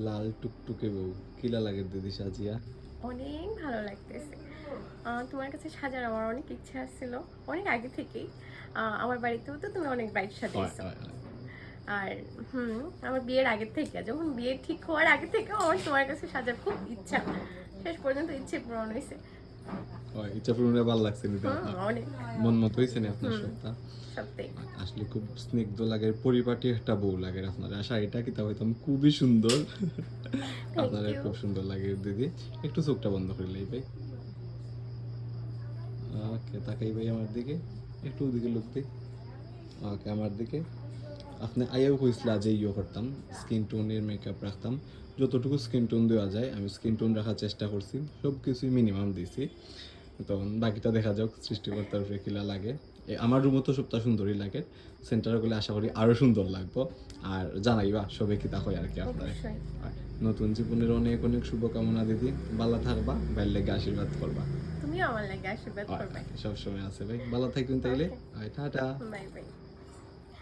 লাল টুকটুকে বউ কিলা লাগে দিদি সাজিয়া? অনেক ভালো লাগতেছে। তোমার কাছে সাজার আমার অনেক ইচ্ছা ছিল অনেক আগে থেকেই। আমার বাড়িতেও তো তুমি অনেক ব্রাইট হয় সাজিয়েছো। হয় হয় আর আমার বিয়ের আগে থেকে, যখন বিয়ে ঠিক হওয়ার আগে থেকে আমার তোমার কাছে সাজার খুব ইচ্ছা, শেষ পর্যন্ত ইচ্ছে পূরণ হয়েছে। হয়, ইচ্ছা পূরণে ভালো লাগছে নিতে আপনার? অনেক মন মতো হয়েছে না আপনার হুম সবটা? সত্যি। আসলে খুব স্নিগ্ধ লাগে, পরিপাটি একটা বউ লাগে আপনার। আর শাড়িটা কিতা হইতাম খুবই সুন্দর। থ্যাংক আপনার ইউ। খুব সুন্দর লাগে দিদি। একটু চোখটা বন্ধ করে লই ভাই। ওকে, তাকাই ভাই আমার দিকে। একটু ওদিকে লোক দিই। ওকে, আমার দিকে। আপনি আইয়াও কইছিলা যে ইয়ে করতাম, স্কিন টোনের মেকআপ রাখতাম। যতটুকু স্কিন টোন দেওয়া যায় আমি স্কিন টোন রাখার চেষ্টা করছি, সব কিছুই মিনিমাম দিছি। তখন বাকিটা দেখা যাক সৃষ্টিকর্তার উপরে কিলা লাগে। আমার রুমও তো সবটা সুন্দরই লাগে, সেন্টারে গেলে আশা করি আরও সুন্দর লাগবো। আর জানাইবা সবে কি তা হয় আর কি আপনার। অবশ্যই। নতুন জীবনের অনেক অনেক শুভকামনা দিদি, ভালো থাকবা, বাইর লেগে আশীর্বাদ করবা। তুমিও আমার লাগে আশীর্বাদ করবে। সবসময় আছে ভাই, ভালো থাকুন তাইলে। ওকে, টাটা। Bye bye.